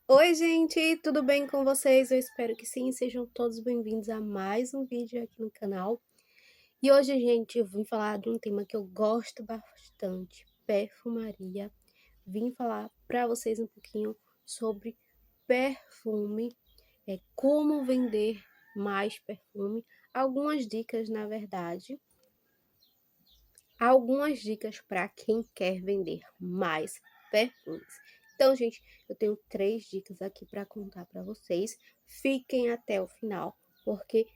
Oi, gente, tudo bem com vocês? Eu espero que sim, sejam todos bem-vindos a mais um vídeo aqui no canal. E hoje, gente, eu vim falar de um tema que eu gosto bastante, perfumaria. Vim falar para vocês um pouquinho sobre perfume, como vender mais perfume, algumas dicas, na verdade, algumas dicas para quem quer vender mais perfumes. Então, gente, eu tenho 3 dicas aqui para contar para vocês. Fiquem até o final, porque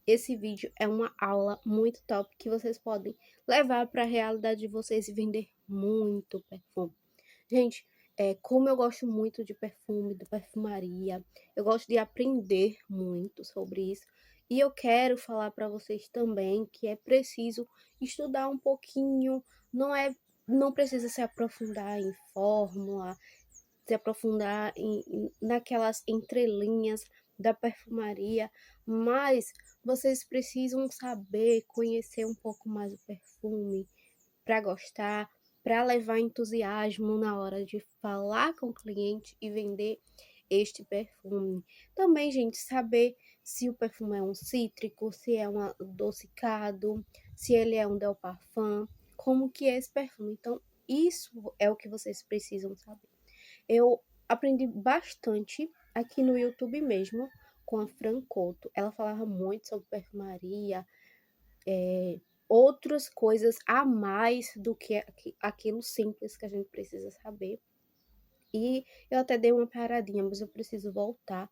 esse vídeo é uma aula muito top que vocês podem levar para a realidade de vocês e vender muito perfume. Gente, como eu gosto muito de perfume, de perfumaria, eu gosto de aprender muito sobre isso. E eu quero falar para vocês também que é preciso estudar um pouquinho, não precisa se aprofundar em fórmula, se aprofundar naquelas entrelinhas da perfumaria, mas vocês precisam saber, conhecer um pouco mais o perfume, para gostar, para levar entusiasmo na hora de falar com o cliente e vender este perfume. Também, gente, saber se o perfume é um cítrico, se é um adocicado, se ele é um Del Parfum, como que é esse perfume. Então, isso é o que vocês precisam saber. Eu aprendi bastante aqui no YouTube mesmo com a Fran Couto. Ela falava muito sobre perfumaria, outras coisas a mais do que aquilo simples que a gente precisa saber. E eu até dei uma paradinha, mas eu preciso voltar.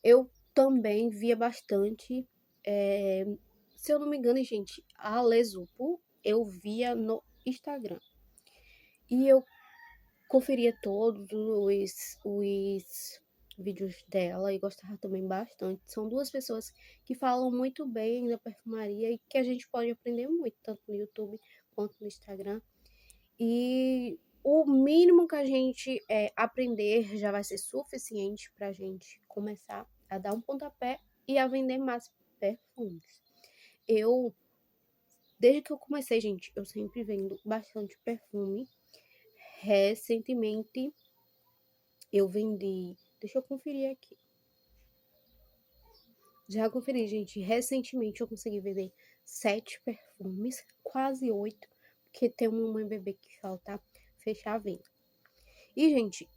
Eu também via bastante, se eu não me engano, gente, a Lesupo eu via no Instagram. E eu conferia todos os vídeos dela e gostava também bastante. São duas pessoas que falam muito bem da perfumaria e que a gente pode aprender muito, tanto no YouTube quanto no Instagram. E o mínimo que a gente aprender já vai ser suficiente para a gente começar a dar um pontapé e a vender mais perfumes. Eu, desde que eu comecei, gente, eu sempre vendo bastante perfume. Recentemente, eu vendi. Deixa eu conferir aqui. Já conferi, gente. Recentemente eu consegui vender 7 perfumes, quase 8, porque tem uma mãe bebê que falta fechar a venda. E, gente,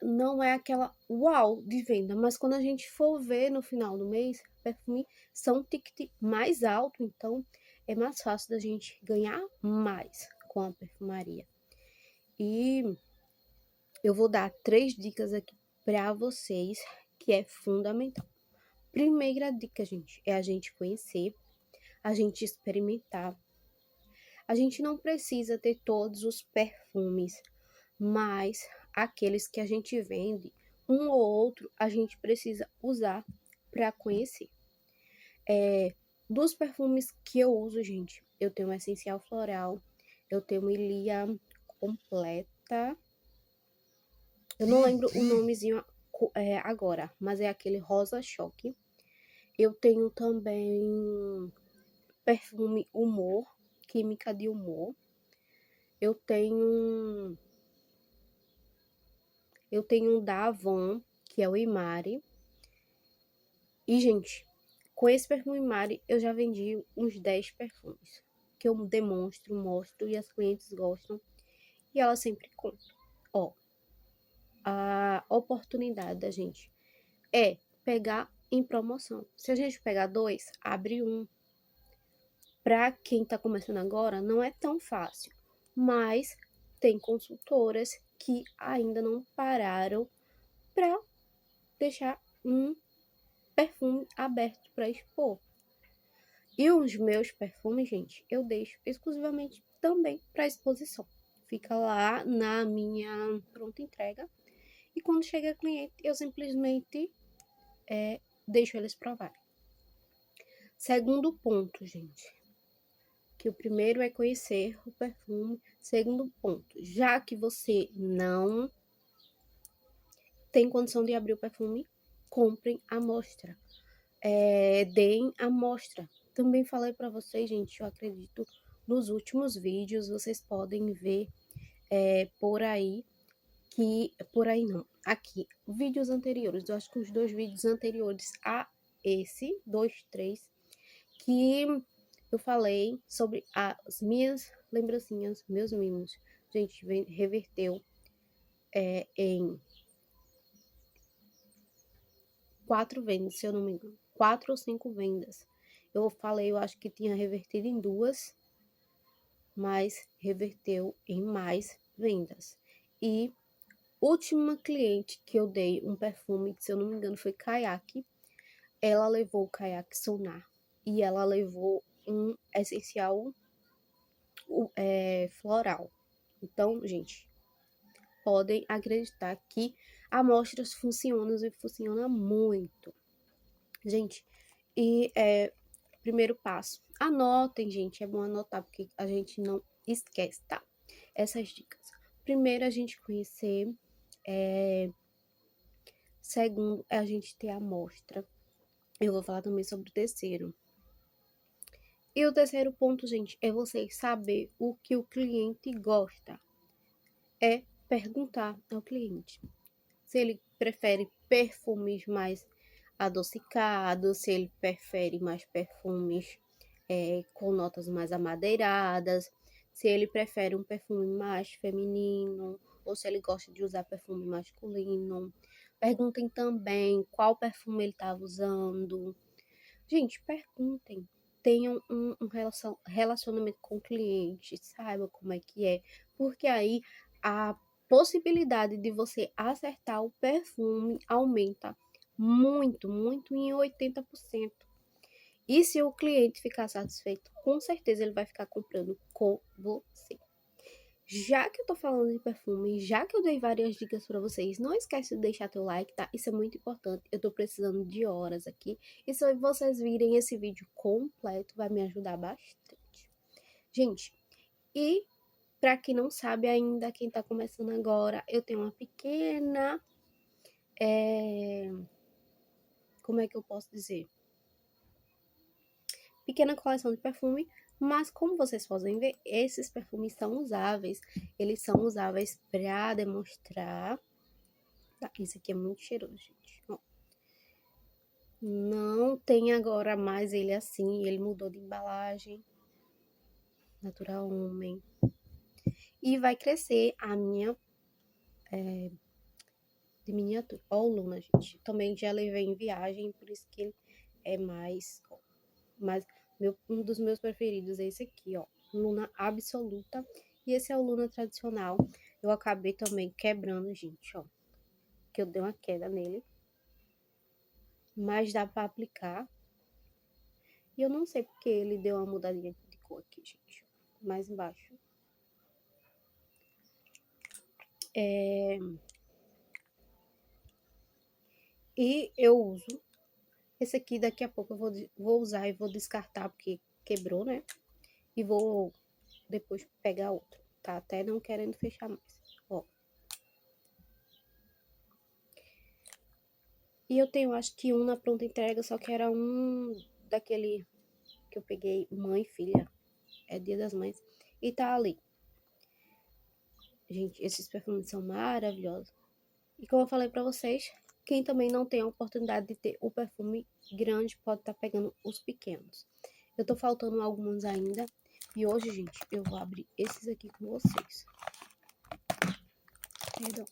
não é aquela uau de venda, mas quando a gente for ver no final do mês, perfume são um ticket mais alto, então é mais fácil da gente ganhar mais com a perfumaria. E eu vou dar 3 dicas aqui para vocês que é fundamental. Primeira dica, gente, é a gente conhecer, a gente experimentar. A gente não precisa ter todos os perfumes, mas aqueles que a gente vende, um ou outro, a gente precisa usar para conhecer. Dos perfumes que eu uso, gente, eu tenho um essencial floral, eu tenho uma Ilia completa. Eu não lembro o nomezinho agora, mas é aquele rosa choque. Eu tenho também perfume Humor, Química de Humor. Eu tenho um da Avon, que é o Imari. E, gente, com esse perfume Imari, eu já vendi uns 10 perfumes. Que eu demonstro, mostro e as clientes gostam. E elas sempre compram. Ó, a oportunidade da gente é pegar em promoção. Se a gente pegar 2, abre um. Para quem está começando agora, não é tão fácil, mas tem consultoras que ainda não pararam para deixar um perfume aberto para expor. E os meus perfumes, gente, eu deixo exclusivamente também para exposição. Fica lá na minha pronta entrega. E quando chega cliente, eu simplesmente deixo eles provarem. Segundo ponto, gente, que o primeiro é conhecer o perfume. Segundo ponto, já que você não tem condição de abrir o perfume, comprem a amostra. Deem a amostra. Também falei para vocês, gente, eu acredito, nos últimos vídeos, vocês podem ver por aí. que por aí não. Aqui, vídeos anteriores, eu acho que os 2 vídeos anteriores a esse, 2, 3, que eu falei sobre as minhas lembrancinhas, meus mimos. Gente, reverteu em 4 vendas, se eu não me engano. 4 ou 5 vendas. Eu falei, eu acho que tinha revertido em 2, mas reverteu em mais vendas. E última cliente que eu dei um perfume, que se eu não me engano foi Caiaque, ela levou o Caiaque Sonar e ela levou um essencial floral. Então, gente, podem acreditar que amostras funcionam e funciona muito. Gente, e primeiro passo, anotem, gente, é bom anotar porque a gente não esquece, tá? Essas dicas. Primeiro, a gente conhecer. Segundo, é a gente ter a amostra. Eu vou falar também sobre o terceiro. E o terceiro ponto, gente, é você saber o que o cliente gosta. É perguntar ao cliente se ele prefere perfumes mais adocicados, se ele prefere mais perfumes com notas mais amadeiradas, se ele prefere um perfume mais feminino, ou se ele gosta de usar perfume masculino. Perguntem também qual perfume ele está usando. Gente, perguntem. Tenham um relacionamento com o cliente, saibam como é que é. Porque aí a possibilidade de você acertar o perfume aumenta muito, muito em 80%. E se o cliente ficar satisfeito, com certeza ele vai ficar comprando com você. Já que eu tô falando de perfume, já que eu dei várias dicas para vocês, não esquece de deixar teu like, tá? Isso é muito importante. Eu tô precisando de horas aqui. E se vocês virem esse vídeo completo, vai me ajudar bastante. Gente, e para quem não sabe ainda, quem tá começando agora, eu tenho uma pequena... como é que eu posso dizer? Pequena coleção de perfume, mas como vocês podem ver, esses perfumes são usáveis. Eles são usáveis para demonstrar. Tá, esse aqui é muito cheiroso, gente. Ó, não tem agora mais ele assim, ele mudou de embalagem. Natural Homem. E vai crescer a minha de miniatura. Ó, o Luna, gente. Também já levei em viagem, por isso que ele é mais... Mas um dos meus preferidos é esse aqui, ó. Luna Absoluta. E esse é o Luna tradicional. Eu acabei também quebrando, gente, ó. Que eu dei uma queda nele. Mas dá pra aplicar. E eu não sei porque ele deu uma mudadinha de cor aqui, gente. Mais embaixo. E eu uso. Esse aqui daqui a pouco eu vou usar e vou descartar porque quebrou, né? E vou depois pegar outro. Tá até não querendo fechar mais. Ó. E eu tenho, acho que um na pronta entrega, só que era um daquele que eu peguei, mãe e filha. É Dia das Mães. E tá ali. Gente, esses perfumes são maravilhosos. E como eu falei pra vocês, quem também não tem a oportunidade de ter o perfume grande pode estar pegando os pequenos. Eu tô faltando alguns ainda. E hoje, gente, eu vou abrir esses aqui com vocês. Perdão.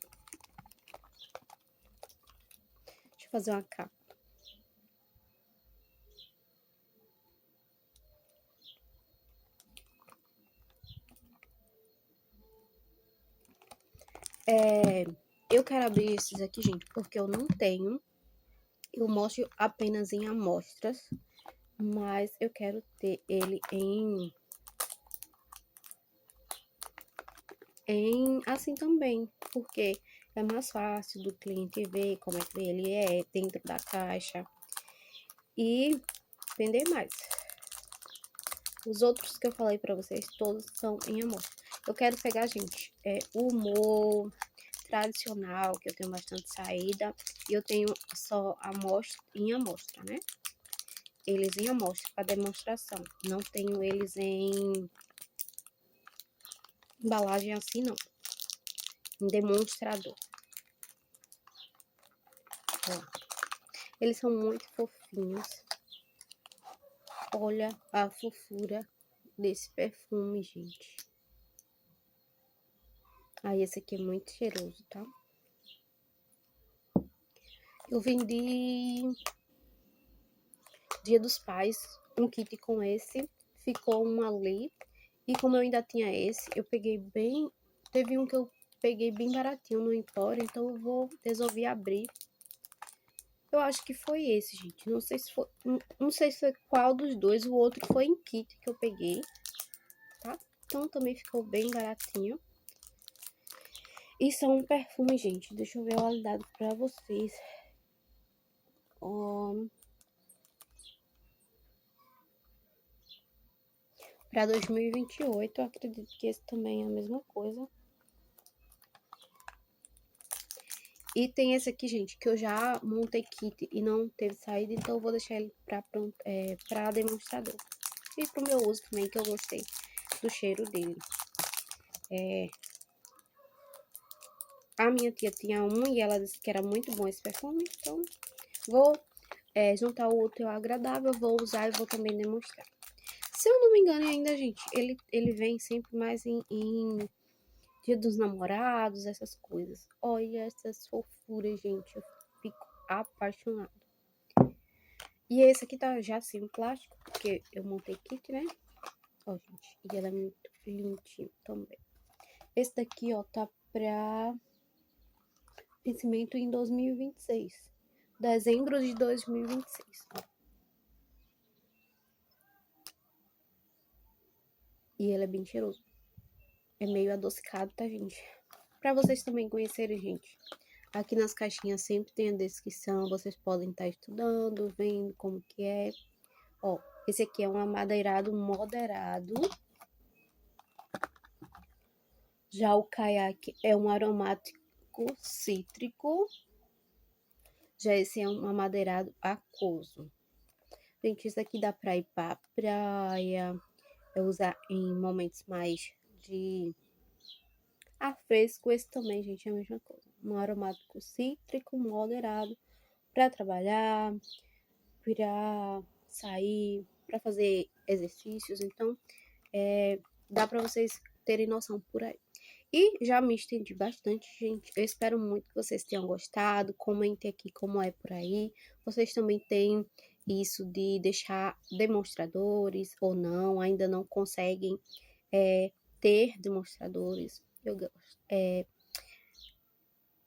Deixa eu fazer uma capa. Eu quero abrir esses aqui, gente, porque eu não tenho. Eu mostro apenas em amostras, mas eu quero ter ele em assim também, porque é mais fácil do cliente ver como é que ele é dentro da caixa e vender mais. Os outros que eu falei pra vocês, todos são em amostra. Eu quero pegar, gente, o humor tradicional, que eu tenho bastante saída, e eu tenho só em amostra, né? Eles em amostra para demonstração. Não tenho eles em embalagem assim, não. um demonstrador. Ó, eles são muito fofinhos. Olha a fofura desse perfume, gente. Aí, esse aqui é muito cheiroso, tá? Eu vendi Dia dos Pais um kit com esse. Ficou um ali. E como eu ainda tinha esse, eu peguei bem... Teve um que eu peguei bem baratinho no Empório, então eu vou resolver abrir. Eu acho que foi esse, gente. Não sei se foi... Não sei se foi qual dos dois. O outro foi em kit que eu peguei, tá? Então também ficou bem baratinho. E são um perfume, gente. Deixa eu ver a validade pra vocês. Pra 2028, eu acredito que esse também é a mesma coisa. E tem esse aqui, gente, que eu já montei kit e não teve saída, então eu vou deixar ele pra demonstrador. E pro meu uso também, que eu gostei do cheiro dele. A minha tia tinha um e ela disse que era muito bom esse perfume, então vou juntar o útil ao agradável, vou usar e vou também demonstrar. Se eu não me engano ainda, gente, ele vem sempre mais em Dia dos Namorados, essas coisas. Olha essas fofuras, gente. Eu fico apaixonada. E esse aqui tá já sem plástico, porque eu montei kit, né? Ó, gente. E ela é muito lindinho também. Esse daqui, ó, tá pra vencimento em 2026. Dezembro de 2026. Ó. E ele é bem cheiroso. É meio adocicado, tá, gente? Pra vocês também conhecerem, gente. Aqui nas caixinhas sempre tem a descrição, vocês podem estar estudando, vendo como que é. Ó, esse aqui é um amadeirado moderado. Já o caiaque é um aromático cítrico. Já esse é um amadeirado aquoso. Gente, isso aqui dá pra ir pra praia, usar em momentos mais de fresco. Esse também, gente, é a mesma coisa. Um aromático cítrico moderado pra trabalhar, para sair, para fazer exercícios. Então, dá para vocês terem noção por aí. E já me estendi bastante, gente. Eu espero muito que vocês tenham gostado. Comentem aqui como é por aí. Vocês também têm isso de deixar demonstradores ou não, ainda não conseguem ter demonstradores. Eu gosto.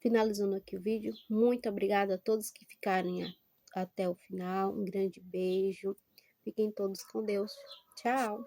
Finalizando aqui o vídeo, muito obrigada a todos que ficarem até o final. Um grande beijo. Fiquem todos com Deus. Tchau!